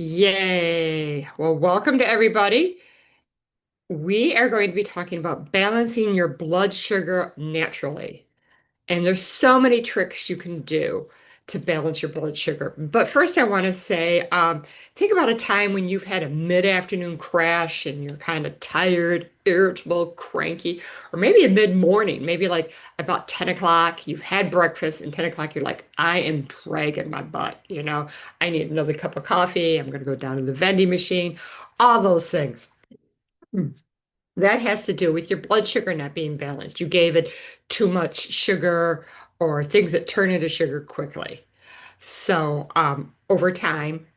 Yay. Well, welcome to everybody. We are going to be talking about balancing your blood sugar naturally. And there's so many tricks you can do to balance your blood sugar. But first, I want to say, think about a time when you've had a mid-afternoon crash and you're kind of tired, irritable, cranky, or maybe a mid-morning, maybe like about 10 o'clock, you've had breakfast, and 10 o'clock, you're like, I am dragging my butt, I need another cup of coffee. I'm going to go down to the vending machine, all those things. That has to do with your blood sugar not being balanced. You gave it too much sugar or things that turn into sugar quickly. So, over time,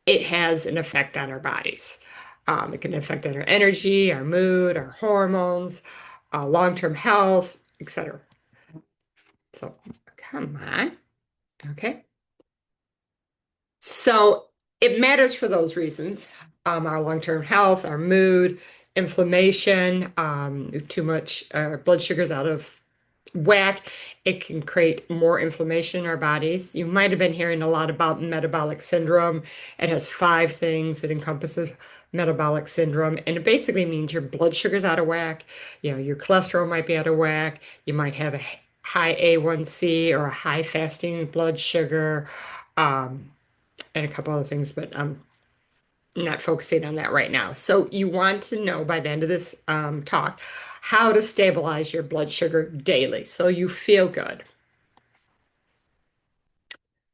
it has an effect on our bodies. It can affect on our energy, our mood, our hormones, long-term health, etc. So, come on. Okay. So it matters for those reasons. Our long-term health, our mood, inflammation, if too much blood sugars out of whack, it can create more inflammation in our bodies. You might have been hearing a lot about metabolic syndrome. It has five things that encompasses metabolic syndrome, and it basically means your blood sugar's out of whack. Your cholesterol might be out of whack. You might have a high A1C or a high fasting blood sugar. Um, and a couple other things, but I'm not focusing on that right now. So you want to know by the end of this talk how to stabilize your blood sugar daily so you feel good.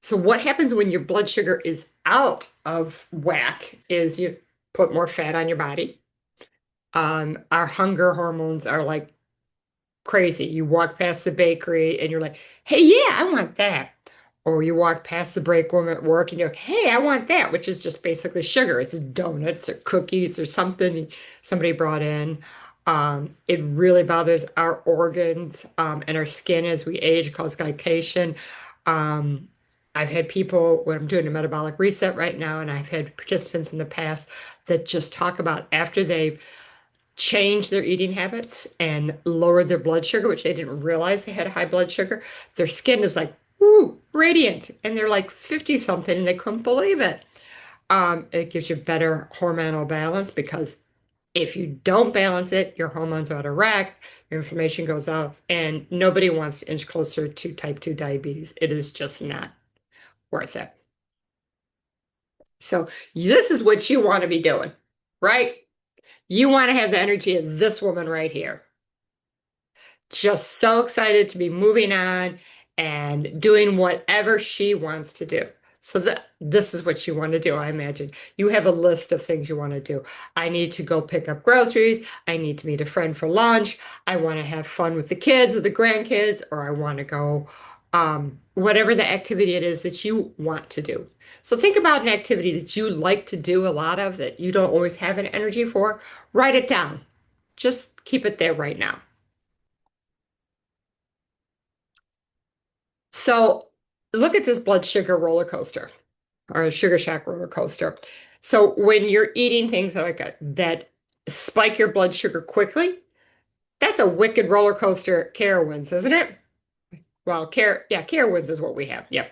So what happens when your blood sugar is out of whack is you put more fat on your body. Our hunger hormones are like crazy. You walk past the bakery and you're like, hey, yeah, I want that. Or you walk past the break room at work and you're like, hey, I want that, which is just basically sugar. It's donuts or cookies or something somebody brought in. It really bothers our organs and our skin as we age, causes glycation. Um, I've had people when I'm doing a metabolic reset right now, and I've had participants in the past that just talk about after they've changed their eating habits and lowered their blood sugar, which they didn't realize they had high blood sugar. Their skin is like, woo, radiant. And they're like 50 something and they couldn't believe it. It gives you better hormonal balance because if you don't balance it, your hormones are out of whack, your inflammation goes up, and nobody wants to inch closer to type 2 diabetes. It is just not worth it. So, this is what you want to be doing, right? You want to have the energy of this woman right here. Just so excited to be moving on and doing whatever she wants to do. So this is what you want to do, I imagine. You have a list of things you want to do. I need to go pick up groceries. I need to meet a friend for lunch. I want to have fun with the kids or the grandkids, or I want to go, whatever the activity it is that you want to do. So think about an activity that you like to do a lot of that you don't always have an energy for. Write it down. Just keep it there right now. So look at this blood sugar roller coaster or a sugar shack roller coaster. So when you're eating things that spike your blood sugar quickly, that's a wicked roller coaster Carowinds, isn't it? Well, Carowinds is what we have. Yep.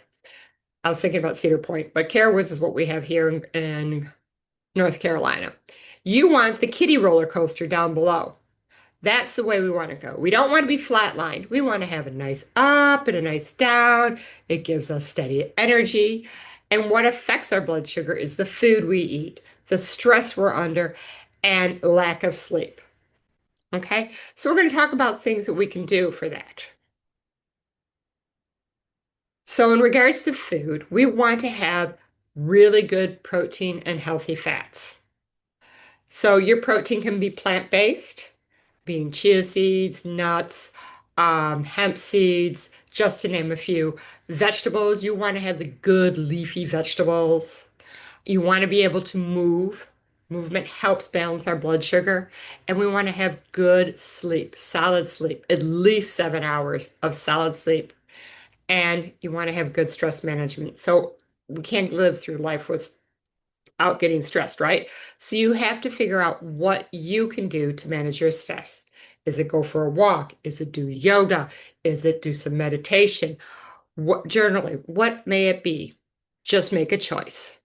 I was thinking about Cedar Point, but Carowinds is what we have here in North Carolina. You want the kiddie roller coaster down below. That's the way we want to go. We don't want to be flatlined. We want to have a nice up and a nice down. It gives us steady energy. And what affects our blood sugar is the food we eat, the stress we're under, and lack of sleep. Okay, so we're going to talk about things that we can do for that. So, in regards to food, we want to have really good protein and healthy fats. So, your protein can be plant-based, being chia seeds, nuts, hemp seeds, just to name a few. Vegetables, you want to have the good leafy vegetables. You want to be able to move. Movement helps balance our blood sugar. And we want to have good sleep, solid sleep, at least 7 hours of solid sleep. And you want to have good stress management. So we can't live through life without getting stressed, right? So you have to figure out what you can do to manage your stress. Is it go for a walk? Is it do yoga? Is it do some meditation? What journaling? What may it be? Just make a choice.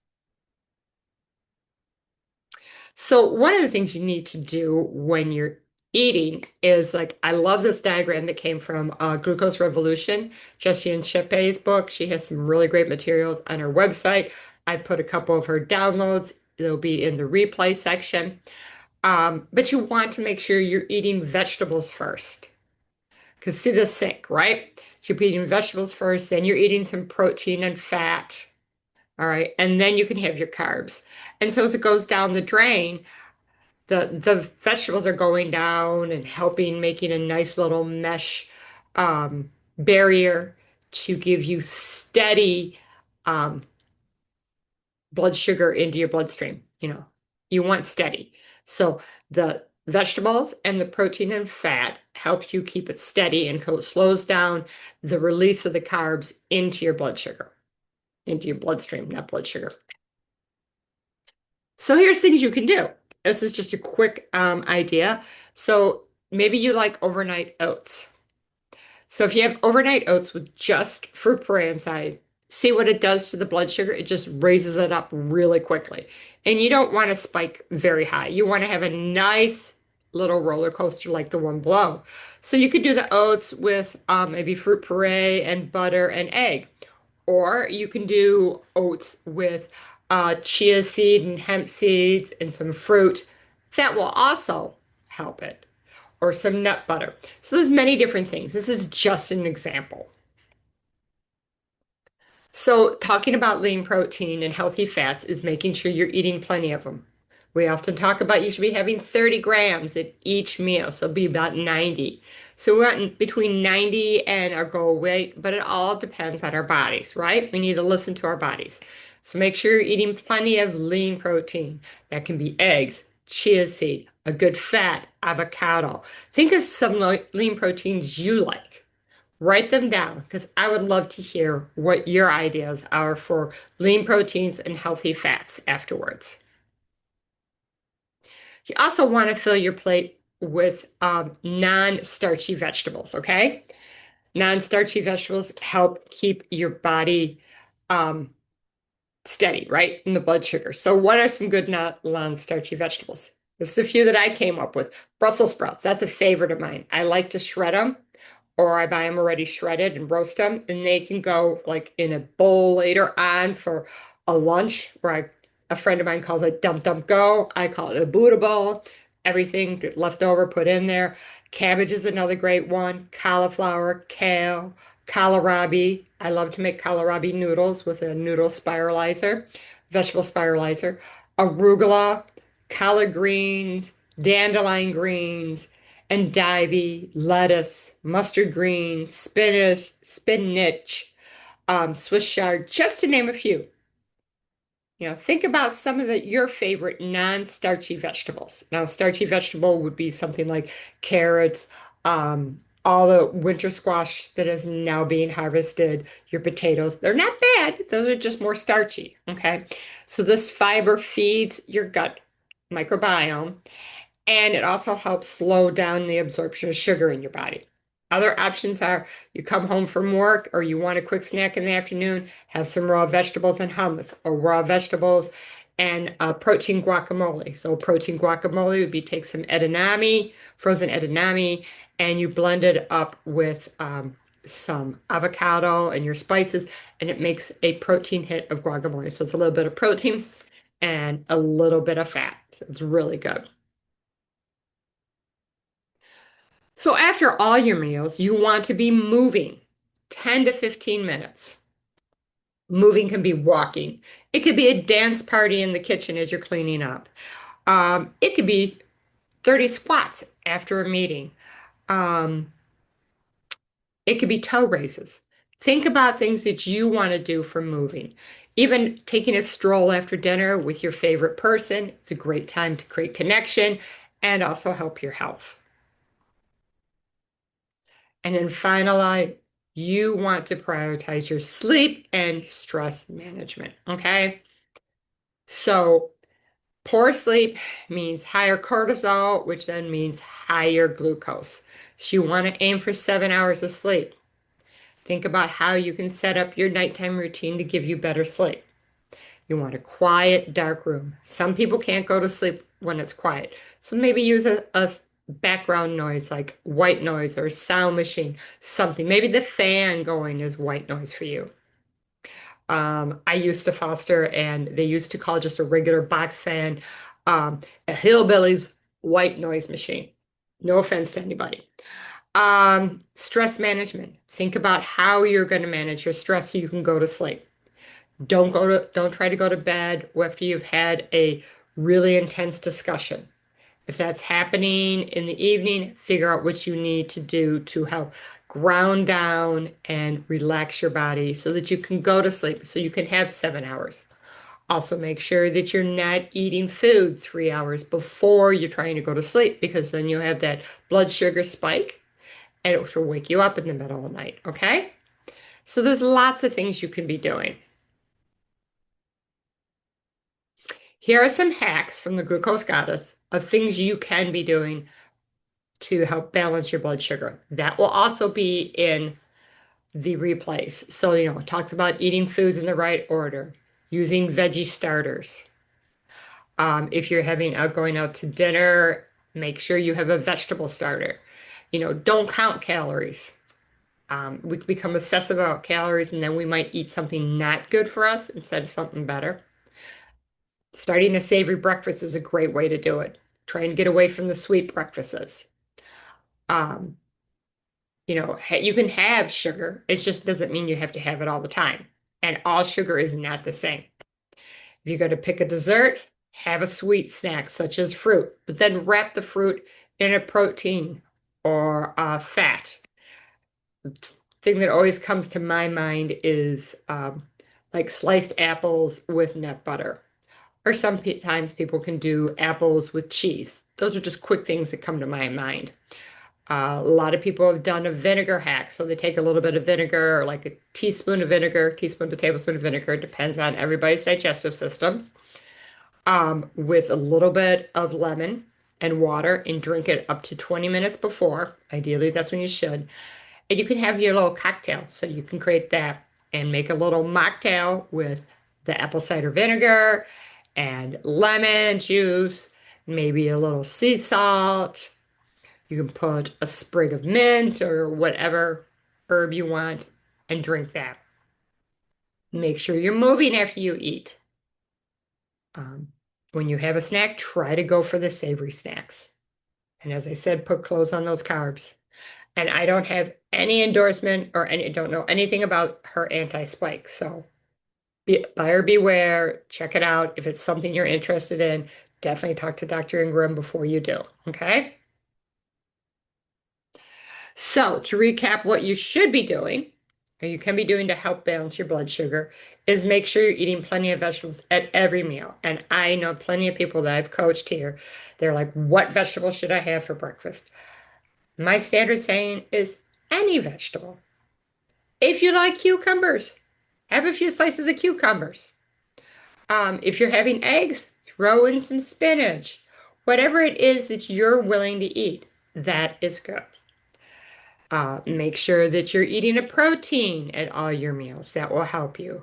So one of the things you need to do when you're eating is like I love this diagram that came from Glucose Revolution, Jessie and Chepe's book. She has some really great materials on her website. I put a couple of her downloads. They'll be in the replay section. But you want to make sure you're eating vegetables first. Because see the sink, right? So you're eating vegetables first, then you're eating some protein and fat. All right. And then you can have your carbs. And so as it goes down the drain, the vegetables are going down and helping making a nice little mesh barrier to give you steady um, blood sugar into your bloodstream. You want steady. So the vegetables and the protein and fat help you keep it steady and it slows down the release of the carbs into your blood sugar, into your bloodstream, not blood sugar. So here's things you can do. This is just a quick idea. So maybe you like overnight oats. So if you have overnight oats with just fruit puree inside, see what it does to the blood sugar. It just raises it up really quickly. And you don't want to spike very high. You want to have a nice little roller coaster like the one below. So you could do the oats with maybe fruit puree and butter and egg. Or you can do oats with chia seed and hemp seeds and some fruit. That will also help it. Or some nut butter. So there's many different things. This is just an example. So talking about lean protein and healthy fats is making sure you're eating plenty of them. We often talk about you should be having 30 grams at each meal, so it'll be about 90. So we're at between 90 and our goal weight, but it all depends on our bodies, right? We need to listen to our bodies. So make sure you're eating plenty of lean protein. That can be eggs, chia seed, a good fat, avocado. Think of some lean proteins you like. Write them down because I would love to hear what your ideas are for lean proteins and healthy fats afterwards. You also want to fill your plate with non-starchy vegetables, okay? Non-starchy vegetables help keep your body um, steady, right? In the blood sugar. So what are some good non-starchy vegetables? There's a few that I came up with. Brussels sprouts, that's a favorite of mine. I like to shred them or I buy them already shredded and roast them, and they can go like in a bowl later on for a lunch. A friend of mine calls it dump dump go. I call it a Buddha bowl. Everything left over put in there. Cabbage is another great one. Cauliflower, kale, kohlrabi. I love to make kohlrabi noodles with a noodle spiralizer, vegetable spiralizer. Arugula, collard greens, dandelion greens, endive, lettuce, mustard greens, spinach, Swiss chard, just to name a few. Think about some of your favorite non-starchy vegetables. Now, starchy vegetable would be something like carrots, all the winter squash that is now being harvested, your potatoes. They're not bad. Those are just more starchy. Okay. So this fiber feeds your gut microbiome. And it also helps slow down the absorption of sugar in your body. Other options are you come home from work or you want a quick snack in the afternoon, have some raw vegetables and hummus, or raw vegetables and protein guacamole. So protein guacamole would be take some edamame, frozen edamame, and you blend it up with some avocado and your spices, and it makes a protein hit of guacamole. So it's a little bit of protein and a little bit of fat. So it's really good. So after all your meals, you want to be moving 10 to 15 minutes. Moving can be walking. It could be a dance party in the kitchen as you're cleaning up. It could be 30 squats after a meeting. Um, it could be toe raises. Think about things that you want to do for moving. Even taking a stroll after dinner with your favorite person. It's a great time to create connection and also help your health. And then finally, you want to prioritize your sleep and stress management. Okay. So poor sleep means higher cortisol, which then means higher glucose. So you want to aim for 7 hours of sleep. Think about how you can set up your nighttime routine to give you better sleep. You want a quiet, dark room. Some people can't go to sleep when it's quiet. So maybe use a background noise like white noise or sound machine, something. Maybe the fan going is white noise for you. I used to foster, and they used to call just a regular box fan um, a hillbilly's white noise machine. No offense to anybody. Stress management. Think about how you're going to manage your stress so you can go to sleep. Don't try to go to bed after you've had a really intense discussion. If that's happening in the evening, figure out what you need to do to help ground down and relax your body so that you can go to sleep, so you can have 7 hours. Also, make sure that you're not eating food 3 hours before you're trying to go to sleep because then you'll have that blood sugar spike and it will wake you up in the middle of the night. Okay? So there's lots of things you can be doing. Here are some hacks from the Glucose Goddess of things you can be doing to help balance your blood sugar. That will also be in the replays. So, it talks about eating foods in the right order, using veggie starters. If you're going out to dinner, make sure you have a vegetable starter. Don't count calories. We become obsessive about calories and then we might eat something not good for us instead of something better. Starting a savory breakfast is a great way to do it. Trying to get away from the sweet breakfasts. Um, you can have sugar. It just doesn't mean you have to have it all the time. And all sugar is not the same. If you're going to pick a dessert, have a sweet snack such as fruit, but then wrap the fruit in a protein or a fat. The thing that always comes to my mind is like sliced apples with nut butter. Or sometimes people can do apples with cheese. Those are just quick things that come to my mind. A lot of people have done a vinegar hack. So they take a little bit of vinegar, or like a teaspoon of vinegar, teaspoon to tablespoon of vinegar, depends on everybody's digestive systems, with a little bit of lemon and water and drink it up to 20 minutes before. Ideally, that's when you should. And you can have your little cocktail. So you can create that and make a little mocktail with the apple cider vinegar and lemon juice, maybe a little sea salt. You can put a sprig of mint or whatever herb you want and drink that. Make sure you're moving after you eat. Um, when you have a snack, try to go for the savory snacks. And as I said, put clothes on those carbs. And I don't have any endorsement or don't know anything about her anti-spike. So buyer beware, check it out. If it's something you're interested in, definitely talk to Dr. Ingram before you do. Okay? So, to recap, what you should be doing, or you can be doing to help balance your blood sugar, is make sure you're eating plenty of vegetables at every meal. And I know plenty of people that I've coached here. They're like, what vegetable should I have for breakfast? My standard saying is any vegetable. If you like cucumbers, have a few slices of cucumbers. If you're having eggs, throw in some spinach. Whatever it is that you're willing to eat, that is good. Make sure that you're eating a protein at all your meals. That will help you.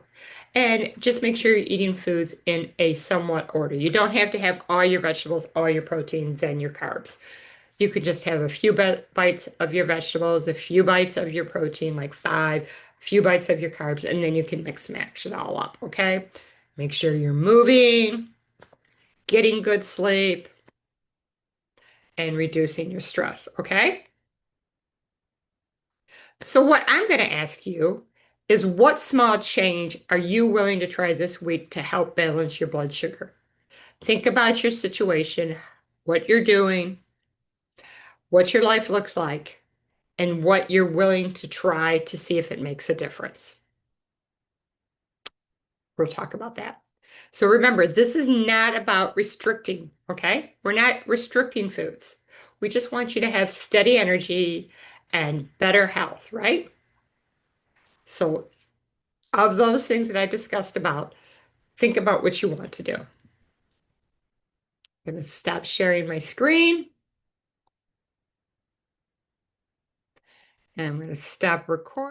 And just make sure you're eating foods in a somewhat order. You don't have to have all your vegetables, all your proteins, and your carbs. You could just have a few bites of your vegetables, a few bites of your protein, like five, a few bites of your carbs, and then you can mix and match it all up, okay? Make sure you're moving, getting good sleep, and reducing your stress, okay? So what I'm going to ask you is what small change are you willing to try this week to help balance your blood sugar? Think about your situation, what you're doing, what your life looks like, and what you're willing to try to see if it makes a difference. We'll talk about that. So remember, this is not about restricting, okay? We're not restricting foods. We just want you to have steady energy and better health, right? So of those things that I discussed about, think about what you want to do. I'm going to stop sharing my screen. And I'm going to stop recording.